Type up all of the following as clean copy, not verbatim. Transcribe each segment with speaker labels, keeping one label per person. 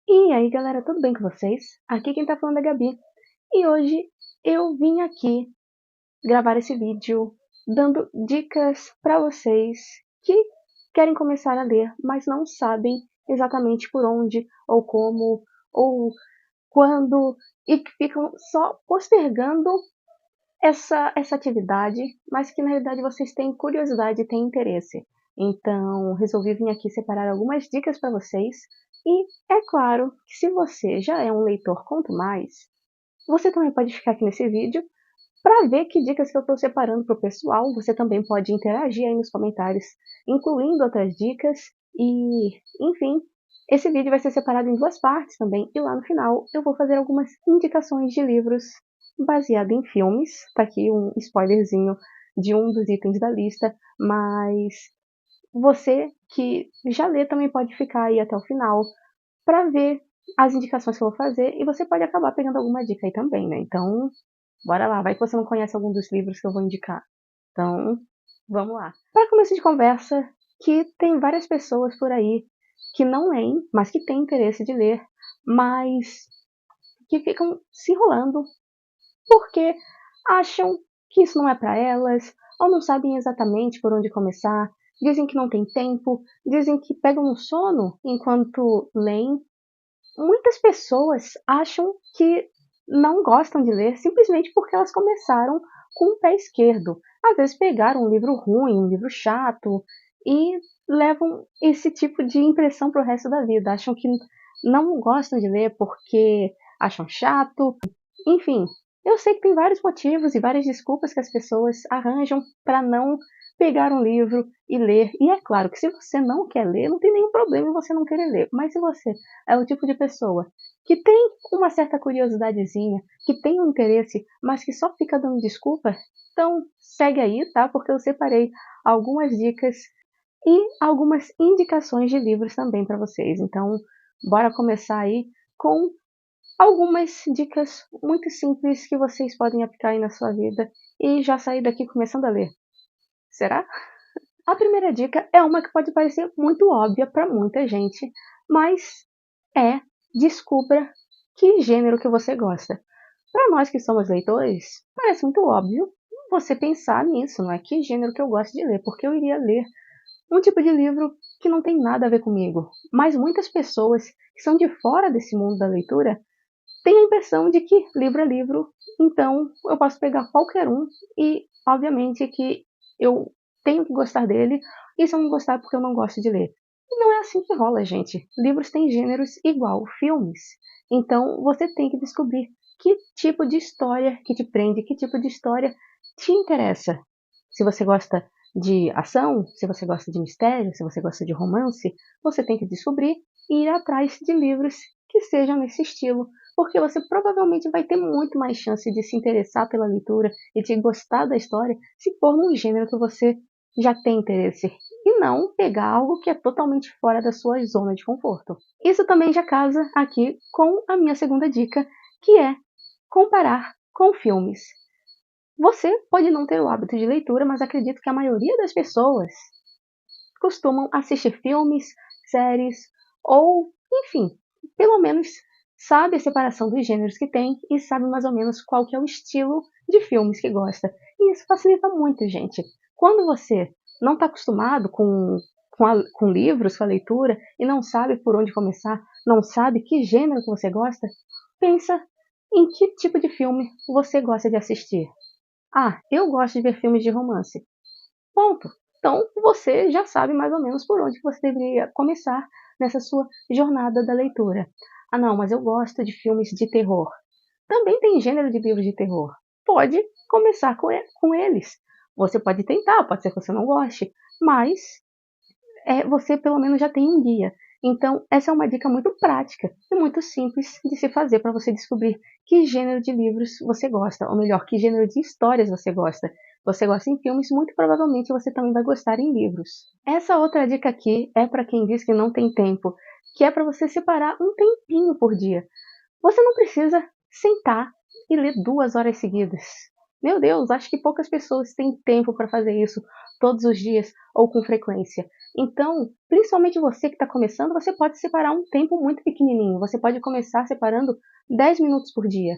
Speaker 1: E aí galera, tudo bem com vocês? Aqui quem tá falando é a Gabi. E hoje eu vim aqui gravar esse vídeo dando dicas pra vocês que querem começar a ler, mas não sabem exatamente por onde, ou como, ou quando, e que ficam só postergando essa atividade, mas que na realidade vocês têm curiosidade e têm interesse. Então, resolvi vir aqui separar algumas dicas para vocês. E é claro que se você já é um leitor quanto mais, você também pode ficar aqui nesse vídeo para ver que dicas que eu estou separando para o pessoal. Você também pode interagir aí nos comentários, incluindo outras dicas. E, enfim, esse vídeo vai ser separado em duas partes também. E lá no final eu vou fazer algumas indicações de livros baseado em filmes. Tá aqui um spoilerzinho de um dos itens da lista, mas você que já lê também pode ficar aí até o final para ver as indicações que eu vou fazer, e você pode acabar pegando alguma dica aí também, né? Então, bora lá, vai que você não conhece algum dos livros que eu vou indicar. Então, vamos lá. Para começo de conversa, que tem várias pessoas por aí que não leem, mas que têm interesse de ler, mas que ficam se enrolando porque acham que isso não é para elas, ou não sabem exatamente por onde começar, dizem que não tem tempo, dizem que pegam no sono enquanto leem. Muitas pessoas acham que não gostam de ler simplesmente porque elas começaram com o pé esquerdo. Às vezes pegaram um livro ruim, um livro chato, e levam esse tipo de impressão para o resto da vida. Acham que não gostam de ler porque acham chato. Enfim, eu sei que tem vários motivos e várias desculpas que as pessoas arranjam para não pegar um livro e ler. E é claro que se você não quer ler, não tem nenhum problema em você não querer ler. Mas se você é o tipo de pessoa que tem uma certa curiosidadezinha, que tem um interesse, mas que só fica dando desculpa, então segue aí, tá? Porque eu separei algumas dicas e algumas indicações de livros também para vocês. Então, bora começar aí com algumas dicas muito simples que vocês podem aplicar aí na sua vida e já sair daqui começando a ler. Será? A primeira dica é uma que pode parecer muito óbvia para muita gente, mas é: descubra que gênero que você gosta. Para nós que somos leitores, parece muito óbvio você pensar nisso, não é? Que gênero que eu gosto de ler, porque eu iria ler um tipo de livro que não tem nada a ver comigo. Mas muitas pessoas que são de fora desse mundo da leitura têm a impressão de que livro é livro, então eu posso pegar qualquer um e, obviamente, que eu tenho que gostar dele, e se eu não gostar é porque eu não gosto de ler. E não é assim que rola, gente. Livros têm gêneros igual filmes. Então você tem que descobrir que tipo de história que te prende, que tipo de história te interessa. Se você gosta de ação, se você gosta de mistério, se você gosta de romance, você tem que descobrir e ir atrás de livros que sejam nesse estilo, porque você provavelmente vai ter muito mais chance de se interessar pela leitura e de gostar da história se for num gênero que você já tem interesse, e não pegar algo que é totalmente fora da sua zona de conforto. Isso também já casa aqui com a minha segunda dica, que é comparar com filmes. Você pode não ter o hábito de leitura, mas acredito que a maioria das pessoas costumam assistir filmes, séries, ou, enfim, pelo menos sabe a separação dos gêneros que tem e sabe mais ou menos qual que é o estilo de filmes que gosta. E isso facilita muito, gente. Quando você não está acostumado com livros, com a leitura, e não sabe por onde começar, não sabe que gênero que você gosta, pensa em que tipo de filme você gosta de assistir. Ah, eu gosto de ver filmes de romance. Ponto. Então você já sabe mais ou menos por onde você deveria começar nessa sua jornada da leitura. Ah, não, mas eu gosto de filmes de terror. Também tem gênero de livros de terror. Pode começar com eles. Você pode tentar, pode ser que você não goste, mas você pelo menos já tem um guia. Então, essa é uma dica muito prática e muito simples de se fazer para você descobrir que gênero de livros você gosta, ou melhor, que gênero de histórias você gosta. Você gosta em filmes, muito provavelmente você também vai gostar em livros. Essa outra dica aqui é para quem diz que não tem tempo, que é para você separar um tempinho por dia. Você não precisa sentar e ler 2 horas seguidas. Meu Deus, acho que poucas pessoas têm tempo para fazer isso todos os dias ou com frequência. Então, principalmente você que está começando, você pode separar um tempo muito pequenininho. Você pode começar separando 10 minutos por dia.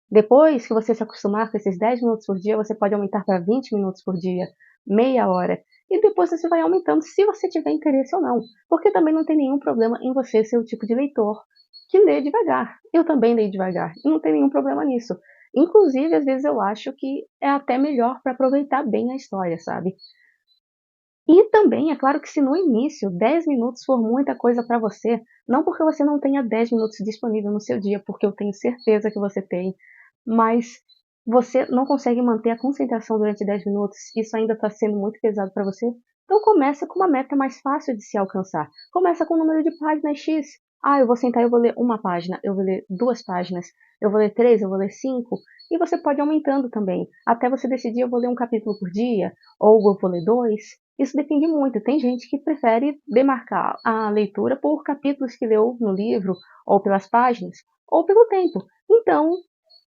Speaker 1: Depois que você se acostumar com esses 10 minutos por dia, você pode aumentar para 20 minutos por dia, meia hora. E depois você vai aumentando se você tiver interesse ou não. Porque também não tem nenhum problema em você ser o tipo de leitor que lê devagar. Eu também leio devagar. E não tem nenhum problema nisso. Inclusive, às vezes eu acho que é até melhor para aproveitar bem a história, sabe? E também, é claro que se no início 10 minutos for muita coisa para você, não porque você não tenha 10 minutos disponível no seu dia, porque eu tenho certeza que você tem, mas você não consegue manter a concentração durante 10 minutos, isso ainda está sendo muito pesado para você, então começa com uma meta mais fácil de se alcançar. Começa com o número de páginas X. Ah, eu vou sentar e eu vou ler uma página, eu vou ler 2 páginas, eu vou ler 3, eu vou ler 5, e você pode ir aumentando também, até você decidir eu vou ler um capítulo por dia, ou eu vou ler 2. Isso depende muito. Tem gente que prefere demarcar a leitura por capítulos que leu no livro, ou pelas páginas, ou pelo tempo. Então,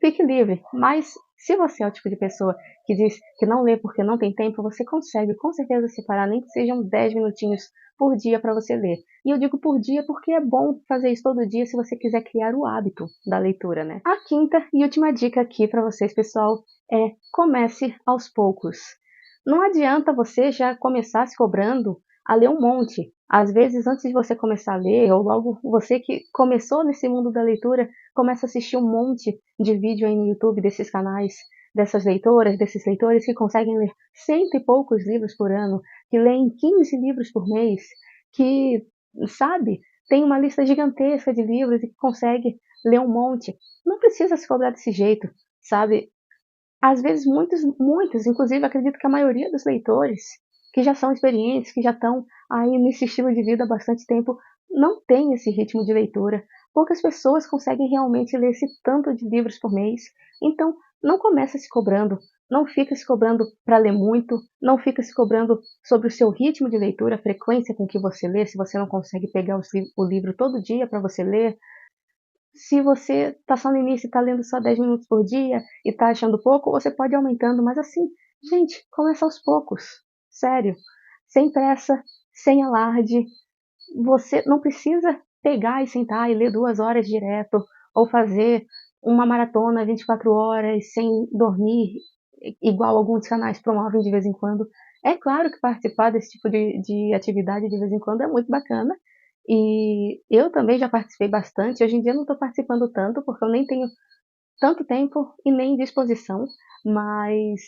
Speaker 1: fique livre. Mas se você é o tipo de pessoa que diz que não lê porque não tem tempo, você consegue com certeza separar, nem que sejam 10 minutinhos por dia para você ler. E eu digo por dia porque é bom fazer isso todo dia se você quiser criar o hábito da leitura, né? A quinta e última dica aqui para vocês, pessoal, é comece aos poucos. Não adianta você já começar se cobrando a ler um monte. Às vezes, antes de você começar a ler, ou logo você que começou nesse mundo da leitura, começa a assistir um monte de vídeo aí no YouTube desses canais, dessas leitoras, desses leitores que conseguem ler cento e poucos livros por ano, que leem 15 livros por mês, que, sabe, tem uma lista gigantesca de livros e que consegue ler um monte. Não precisa se cobrar desse jeito, sabe? Às vezes muitos, inclusive acredito que a maioria dos leitores que já são experientes, que já estão aí nesse estilo de vida há bastante tempo, não tem esse ritmo de leitura. Poucas pessoas conseguem realmente ler esse tanto de livros por mês. Então, não começa se cobrando, não fica se cobrando para ler muito, não fica se cobrando sobre o seu ritmo de leitura, a frequência com que você lê, se você não consegue pegar o livro todo dia para você ler, se você está só no início e está lendo só 10 minutos por dia e está achando pouco, você pode ir aumentando, mas assim, gente, começa aos poucos. Sério. Sem pressa, sem alarde. Você não precisa pegar e sentar e ler 2 horas direto, ou fazer uma maratona 24 horas sem dormir, igual alguns canais promovem de vez em quando. É claro que participar desse tipo de atividade de vez em quando é muito bacana, e eu também já participei bastante. Hoje em dia eu não estou participando tanto, porque eu nem tenho tanto tempo e nem disposição, mas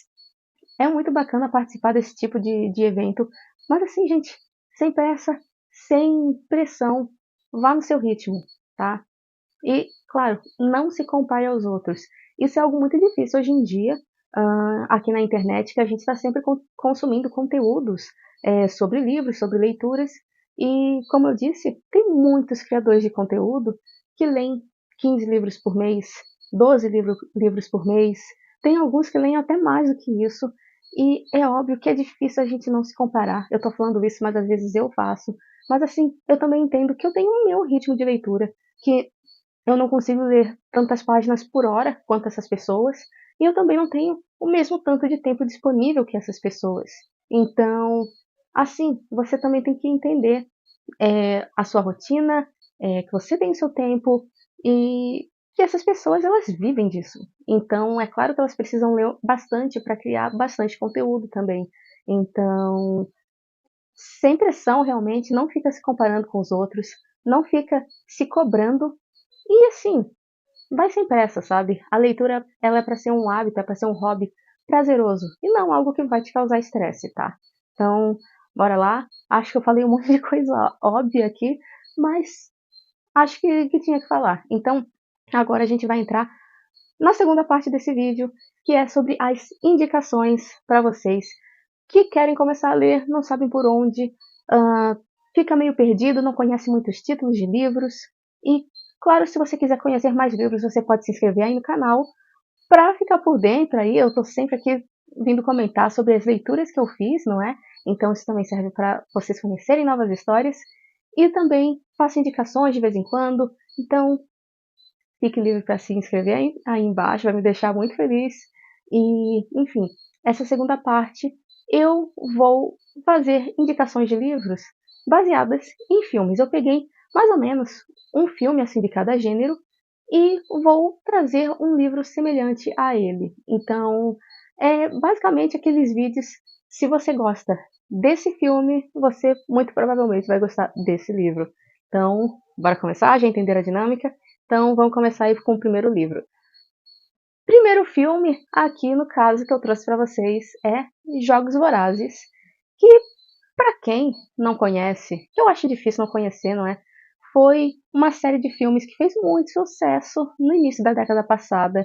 Speaker 1: é muito bacana participar desse tipo de evento. Mas assim, gente, sem pressa, sem pressão, vá no seu ritmo, tá? E, claro, não se compare aos outros. Isso é algo muito difícil hoje em dia, aqui na internet, que a gente está sempre consumindo conteúdos sobre livros, sobre leituras. E, como eu disse, tem muitos criadores de conteúdo que leem 15 livros por mês, 12 livros por mês. Tem alguns que leem até mais do que isso. E é óbvio que é difícil a gente não se comparar. Eu tô falando isso, mas às vezes eu faço. Mas assim, eu também entendo que eu tenho o meu ritmo de leitura, que eu não consigo ler tantas páginas por hora quanto essas pessoas, e eu também não tenho o mesmo tanto de tempo disponível que essas pessoas. Então, assim, você também tem que entender a sua rotina, que você tem o seu tempo e que essas pessoas elas vivem disso. Então, é claro que elas precisam ler bastante para criar bastante conteúdo também. Então, sem pressão realmente, não fica se comparando com os outros, não fica se cobrando e assim, vai sem pressa, sabe? A leitura, ela é para ser um hábito, é para ser um hobby prazeroso e não algo que vai te causar estresse, tá? Então, bora lá. Acho que eu falei um monte de coisa óbvia aqui, mas acho que tinha que falar. Então, agora a gente vai entrar na segunda parte desse vídeo, que é sobre as indicações para vocês que querem começar a ler, não sabem por onde, ah, fica meio perdido, não conhece muitos títulos de livros. E, claro, se você quiser conhecer mais livros, você pode se inscrever aí no canal para ficar por dentro aí. Eu estou sempre aqui vindo comentar sobre as leituras que eu fiz, não é? Então isso também serve para vocês conhecerem novas histórias. E também faço indicações de vez em quando. Então, fique livre para se inscrever aí embaixo, vai me deixar muito feliz. E, enfim, essa segunda parte eu vou fazer indicações de livros baseadas em filmes. Eu peguei mais ou menos um filme assim de cada gênero e vou trazer um livro semelhante a ele. Então, basicamente aqueles vídeos, se você gosta desse filme, você muito provavelmente vai gostar desse livro. Então, bora começar? Já entenderam a dinâmica? Então, vamos começar aí com o primeiro livro. Primeiro filme, aqui no caso que eu trouxe para vocês, é Jogos Vorazes, que para quem não conhece, que eu acho difícil não conhecer, não é? Foi uma série de filmes que fez muito sucesso no início da década passada,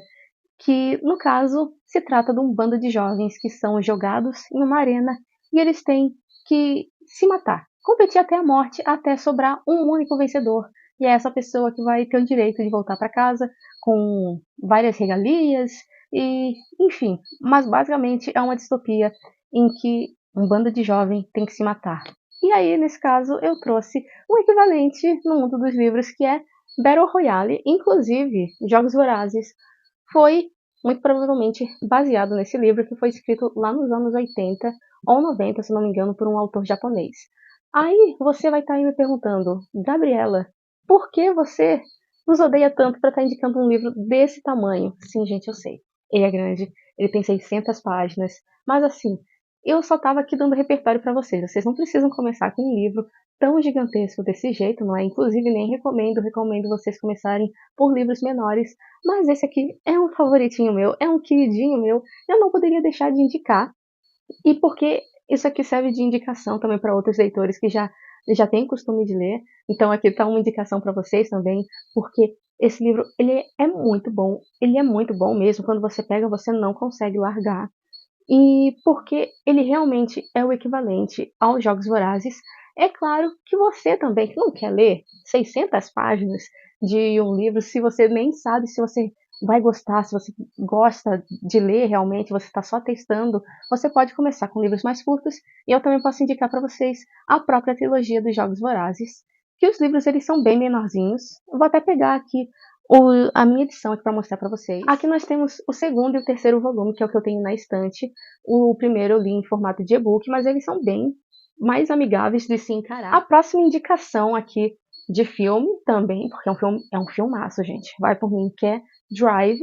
Speaker 1: que no caso se trata de um bando de jovens que são jogados em uma arena e eles têm que se matar, competir até a morte, até sobrar um único vencedor. E é essa pessoa que vai ter o direito de voltar para casa com várias regalias e, enfim, mas basicamente é uma distopia em que um bando de jovens tem que se matar. E aí, nesse caso, eu trouxe um equivalente no mundo dos livros que é Battle Royale, inclusive Jogos Vorazes foi muito provavelmente baseado nesse livro que foi escrito lá nos anos 80 ou 90, se não me engano, por um autor japonês. Aí você vai estar aí me perguntando, Gabriela, por que você nos odeia tanto para estar indicando um livro desse tamanho? Sim, gente, eu sei. Ele é grande, ele tem 600 páginas, mas assim, eu só estava aqui dando repertório para vocês. Vocês não precisam começar com um livro tão gigantesco desse jeito, não é? Inclusive, nem recomendo vocês começarem por livros menores, mas esse aqui é um favoritinho meu, é um queridinho meu, eu não poderia deixar de indicar. E porque isso aqui serve de indicação também para outros leitores que já têm costume de ler. Então aqui está uma indicação para vocês também, porque esse livro ele é muito bom mesmo. Quando você pega, você não consegue largar. E porque ele realmente é o equivalente aos Jogos Vorazes. É claro que você também, que não quer ler 600 páginas de um livro, se você nem sabe se você vai gostar, se você gosta de ler realmente, você está só testando, você pode começar com livros mais curtos. E eu também posso indicar para vocês a própria trilogia dos Jogos Vorazes, que os livros eles são bem menorzinhos. Eu vou até pegar aqui a minha edição aqui para mostrar para vocês. Aqui nós temos o segundo e o terceiro volume, que é o que eu tenho na estante. O primeiro eu li em formato de e-book, mas eles são bem mais amigáveis de se encarar. A próxima indicação aqui de filme também, porque é um filmaço, gente. Vai por mim, que é Drive,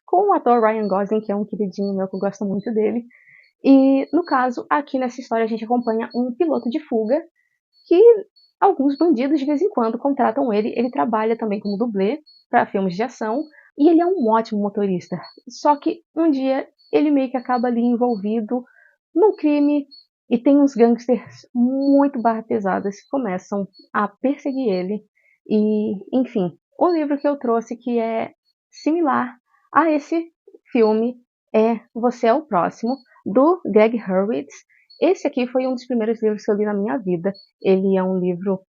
Speaker 1: com o ator Ryan Gosling, que é um queridinho meu, que eu gosto muito dele. E, no caso, aqui nessa história a gente acompanha um piloto de fuga que alguns bandidos de vez em quando contratam ele. Ele trabalha também como dublê para filmes de ação e ele é um ótimo motorista. Só que um dia ele meio que acaba ali envolvido num crime e tem uns gangsters muito barra pesadas que começam a perseguir ele. E, enfim, o livro que eu trouxe que é similar a esse filme é Você é o Próximo, do Greg Hurwitz. Esse aqui foi um dos primeiros livros que eu li na minha vida. Ele é um livro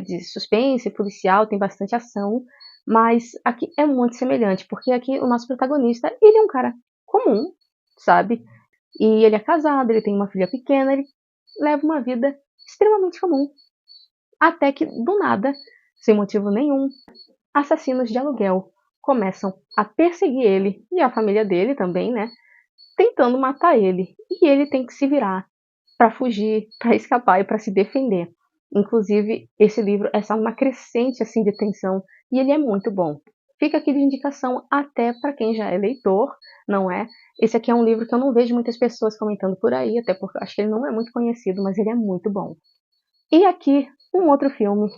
Speaker 1: de suspense, policial, tem bastante ação, mas aqui é muito semelhante, porque aqui o nosso protagonista, ele é um cara comum, sabe? E ele é casado, ele tem uma filha pequena, ele leva uma vida extremamente comum. Até que, do nada, sem motivo nenhum, assassinos de aluguel começam a perseguir ele e a família dele também, né? Tentando matar ele. E ele tem que se virar para fugir, para escapar e para se defender. Inclusive, esse livro é só uma crescente assim de tensão e ele é muito bom. Fica aqui de indicação até para quem já é leitor, não é? Esse aqui é um livro que eu não vejo muitas pessoas comentando por aí, até porque eu acho que ele não é muito conhecido, mas ele é muito bom. E aqui um outro filme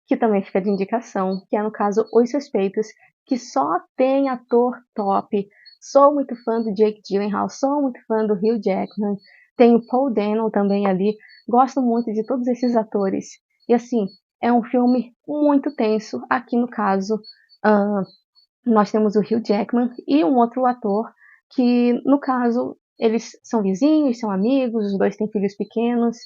Speaker 1: que também fica de indicação, que é no caso Os Suspeitos, que só tem ator top. Sou muito fã do Jake Gyllenhaal, sou muito fã do Hugh Jackman, tem o Paul Dano também ali, gosto muito de todos esses atores. E assim, é um filme muito tenso. Aqui no caso, nós temos o Hugh Jackman e um outro ator que, no caso, eles são vizinhos, são amigos, os dois têm filhos pequenos,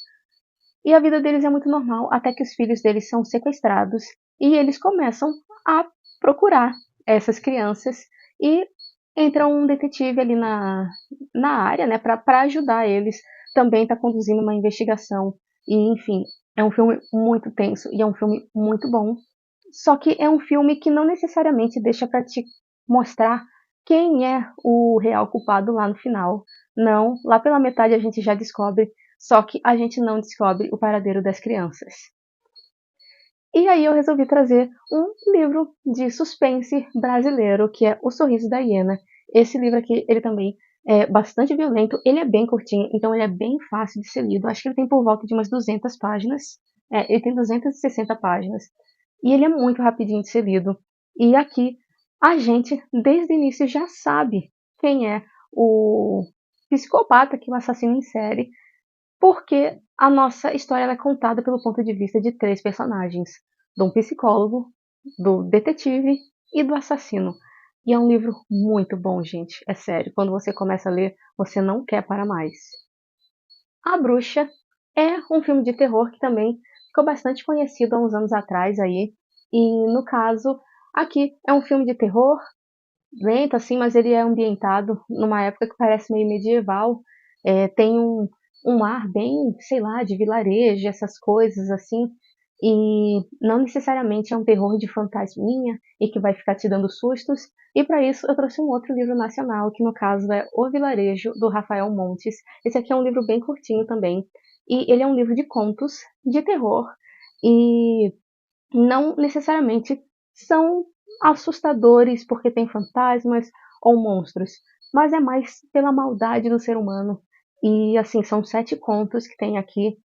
Speaker 1: e a vida deles é muito normal, até que os filhos deles são sequestrados e eles começam a procurar essas crianças e entra um detetive ali na área, né, para ajudar eles. Também está conduzindo uma investigação e, enfim, é um filme muito tenso e é um filme muito bom. Só que é um filme que não necessariamente deixa para te mostrar quem é o real culpado lá no final. Não, lá pela metade a gente já descobre, só que a gente não descobre o paradeiro das crianças. E aí eu resolvi trazer um livro de suspense brasileiro, que é O Sorriso da Hiena. Esse livro aqui, ele também é bastante violento, ele é bem curtinho, então ele é bem fácil de ser lido. Acho que ele tem por volta de umas 200 páginas. Ele tem 260 páginas. E ele é muito rapidinho de ser lido. E aqui a gente, desde o início, já sabe quem é o psicopata, que é o assassino em série, porque a nossa história é contada pelo ponto de vista de 3 personagens: do psicólogo, do detetive e do assassino. E é um livro muito bom, gente. É sério. Quando você começa a ler, você não quer parar mais. A Bruxa é um filme de terror que também ficou bastante conhecido há uns anos atrás aí. E no caso, aqui é um filme de terror lento assim, mas ele é ambientado numa época que parece meio medieval. Tem um ar bem, sei lá, de vilarejo, essas coisas assim. E não necessariamente é um terror de fantasminha e que vai ficar te dando sustos. E para isso eu trouxe um outro livro nacional, que no caso é O Vilarejo, do Rafael Montes. Esse aqui é um livro bem curtinho também. E ele é um livro de contos de terror. E não necessariamente são assustadores porque tem fantasmas ou monstros, mas é mais pela maldade do ser humano. E assim, são 7 contos que tem aqui.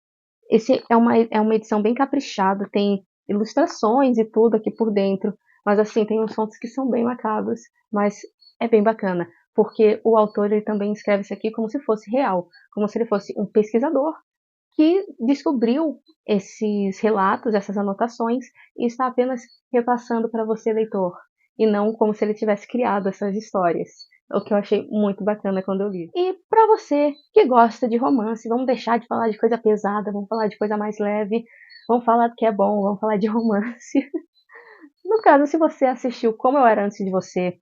Speaker 1: Esse é uma edição bem caprichada, tem ilustrações e tudo aqui por dentro, mas assim, tem uns contos que são bem macabros, mas é bem bacana, porque o autor ele também escreve isso aqui como se fosse real, como se ele fosse um pesquisador que descobriu esses relatos, essas anotações, e está apenas repassando para você, leitor, e não como se ele tivesse criado essas histórias. O que eu achei muito bacana quando eu li. E para você que gosta de romance, vamos deixar de falar de coisa pesada, vamos falar de coisa mais leve, vamos falar do que é bom, vamos falar de romance. No caso, se você assistiu Como Eu Era Antes de Você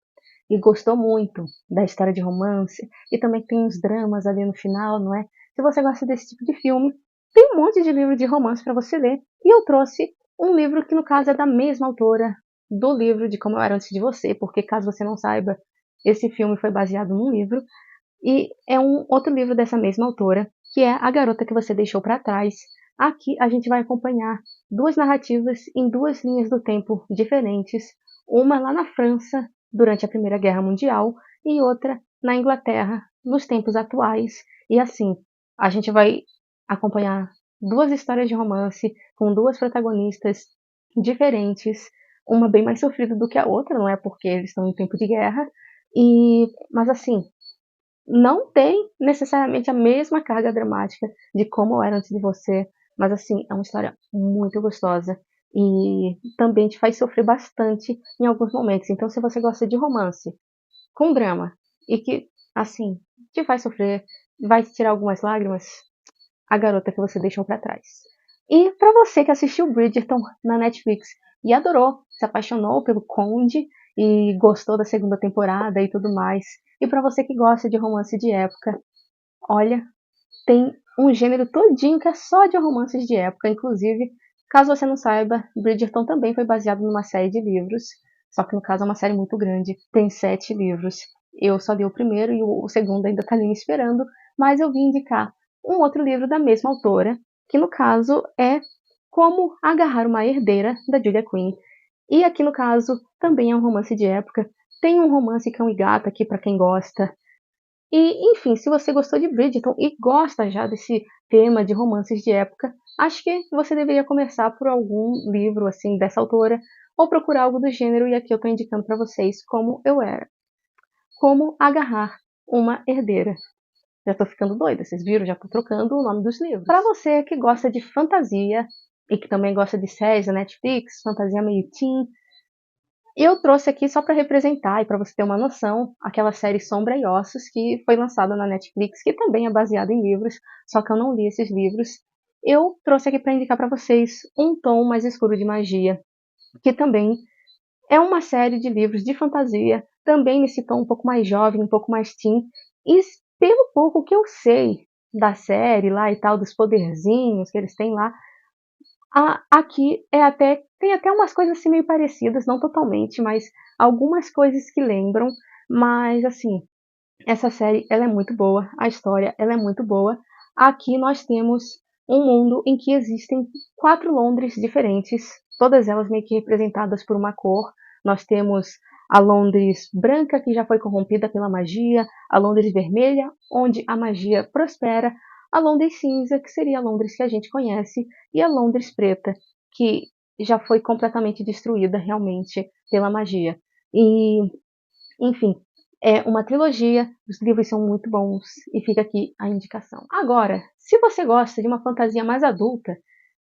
Speaker 1: e gostou muito da história de romance, e também tem uns dramas ali no final, não é? Se você gosta desse tipo de filme, tem um monte de livro de romance para você ler. E eu trouxe um livro que, no caso, é da mesma autora do livro de Como Eu Era Antes de Você, porque, caso você não saiba, esse filme foi baseado num livro. E é um outro livro dessa mesma autora, que é A Garota que Você Deixou para Trás. Aqui a gente vai acompanhar 2 narrativas em 2 linhas do tempo diferentes, uma lá na França, durante a Primeira Guerra Mundial, e outra na Inglaterra, nos tempos atuais. E assim, a gente vai acompanhar 2 histórias de romance com 2 protagonistas diferentes, uma bem mais sofrida do que a outra, não é porque eles estão em tempo de guerra, mas assim, não tem necessariamente a mesma carga dramática de Como Eu Era Antes de Você, mas assim, é uma história muito gostosa e também te faz sofrer bastante em alguns momentos. Então, se você gosta de romance com drama e que, assim, te faz sofrer, vai te tirar algumas lágrimas, A Garota que Você Deixou para Trás. E para você que assistiu Bridgerton na Netflix e adorou, se apaixonou pelo Conde e gostou da segunda temporada e tudo mais, e para você que gosta de romance de época, olha, tem um gênero todinho que é só de romances de época. Inclusive, caso você não saiba, Bridgerton também foi baseado numa série de livros, só que no caso é uma série muito grande, tem 7 livros. Eu só li o primeiro e o segundo ainda tá ali me esperando, mas eu vim indicar um outro livro da mesma autora, que no caso é Como Agarrar uma Herdeira, da Julia Quinn. E aqui no caso também é um romance de época, tem um romance cão e gato aqui para quem gosta, e, enfim, se você gostou de Bridgerton e gosta já desse tema de romances de época, acho que você deveria começar por algum livro assim dessa autora ou procurar algo do gênero. E aqui eu estou indicando para vocês Como Eu Era, Como Agarrar uma Herdeira. Já estou ficando doida, vocês viram? Já estou trocando o nome dos livros. Para você que gosta de fantasia e que também gosta de séries da Netflix, fantasia meio teen, eu trouxe aqui só para representar e para você ter uma noção, aquela série Sombra e Ossos, que foi lançada na Netflix, que também é baseada em livros, só que eu não li esses livros. Eu trouxe aqui para indicar para vocês Um Tom Mais Escuro de Magia, que também é uma série de livros de fantasia, também nesse tom um pouco mais jovem, um pouco mais teen, e pelo pouco que eu sei da série lá e tal, dos poderzinhos que eles têm lá, aqui tem até umas coisas assim meio parecidas, não totalmente, mas algumas coisas que lembram. Mas, assim, essa série ela é muito boa, a história ela é muito boa. Aqui nós temos um mundo em que existem 4 Londres diferentes, todas elas meio que representadas por uma cor. Nós temos a Londres branca, que já foi corrompida pela magia, a Londres vermelha, onde a magia prospera, a Londres cinza, que seria a Londres que a gente conhece, e a Londres preta, que já foi completamente destruída realmente pela magia. E, enfim, é uma trilogia, os livros são muito bons e fica aqui a indicação. Agora, se você gosta de uma fantasia mais adulta,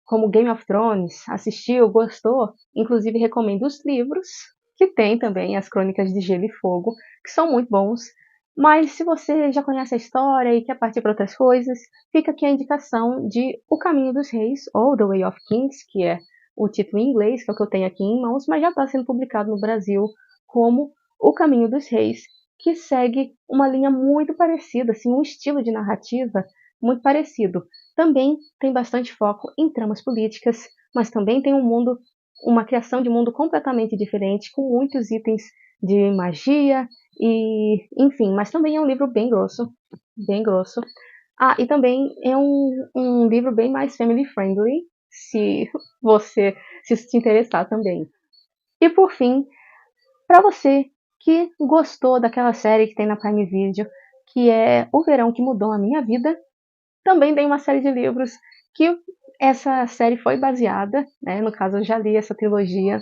Speaker 1: como Game of Thrones, assistiu, gostou, inclusive recomendo os livros, que tem também as Crônicas de Gelo e Fogo, que são muito bons. Mas se você já conhece a história e quer partir para outras coisas, fica aqui a indicação de O Caminho dos Reis, ou The Way of Kings, que é o título em inglês, que é o que eu tenho aqui em mãos, mas já está sendo publicado no Brasil como O Caminho dos Reis, que segue uma linha muito parecida, assim, um estilo de narrativa muito parecido. Também tem bastante foco em tramas políticas, mas também tem um mundo, uma criação de mundo completamente diferente, com muitos itens de magia e, enfim, mas também é um livro bem grosso, bem grosso. Ah, e também é um livro bem mais family friendly, se você se interessar também. E por fim, para você que gostou daquela série que tem na Prime Video, que é O Verão que Mudou a Minha Vida, também tem uma série de livros que essa série foi baseada, né? No caso, eu já li essa trilogia.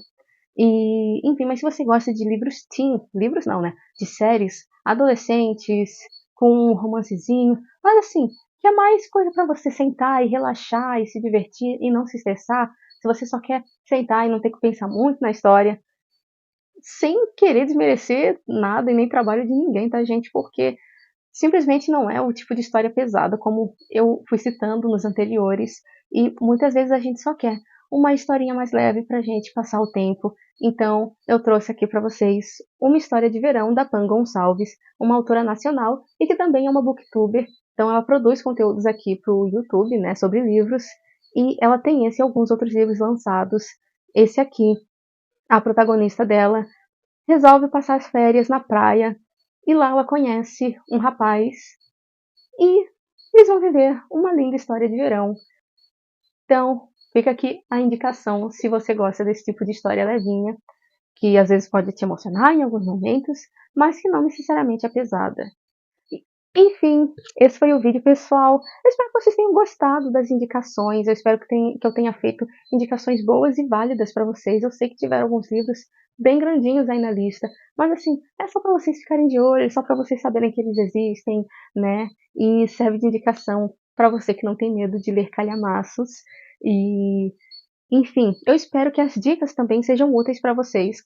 Speaker 1: E, enfim, mas se você gosta de livros teen, livros não, né? De séries adolescentes, com um romancezinho, mas assim, que é mais coisa para você sentar e relaxar e se divertir e não se estressar. Se você só quer sentar e não ter que pensar muito na história, sem querer desmerecer nada e nem trabalho de ninguém, tá, gente? Porque simplesmente não é o tipo de história pesada, como eu fui citando nos anteriores, e muitas vezes a gente só quer uma historinha mais leve pra gente passar o tempo. Então, eu trouxe aqui para vocês uma história de verão da Pan Gonçalves, uma autora nacional e que também é uma booktuber. Então, ela produz conteúdos aqui pro YouTube, né, sobre livros, e ela tem esse e alguns outros livros lançados. Esse aqui, a protagonista dela resolve passar as férias na praia e lá ela conhece um rapaz e eles vão viver uma linda história de verão. Então, fica aqui a indicação se você gosta desse tipo de história levinha, que às vezes pode te emocionar em alguns momentos, mas que não necessariamente é pesada. Enfim, esse foi o vídeo, pessoal. Eu espero que vocês tenham gostado das indicações. Eu espero que eu tenha feito indicações boas e válidas para vocês. Eu sei que tiveram alguns livros bem grandinhos aí na lista, mas assim, é só para vocês ficarem de olho, só para vocês saberem que eles existem, né? E serve de indicação para você que não tem medo de ler calhamaços. E, enfim, eu espero que as dicas também sejam úteis para vocês,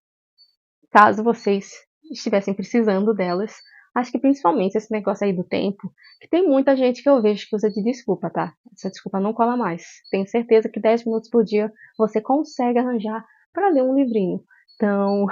Speaker 1: caso vocês estivessem precisando delas. Acho que principalmente esse negócio aí do tempo, que tem muita gente que eu vejo que usa de desculpa, tá? Essa desculpa não cola mais. Tenho certeza que 10 minutos por dia você consegue arranjar para ler um livrinho. Então,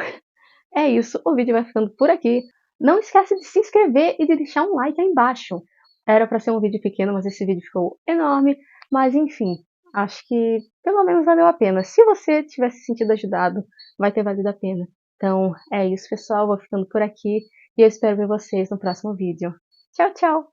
Speaker 1: é isso. O vídeo vai ficando por aqui. Não esquece de se inscrever e de deixar um like aí embaixo. Era para ser um vídeo pequeno, mas esse vídeo ficou enorme. Mas enfim, acho que pelo menos valeu a pena. Se você tivesse se sentido ajudado, vai ter valido a pena. Então é isso, pessoal. Vou ficando por aqui e eu espero ver vocês no próximo vídeo. Tchau, tchau!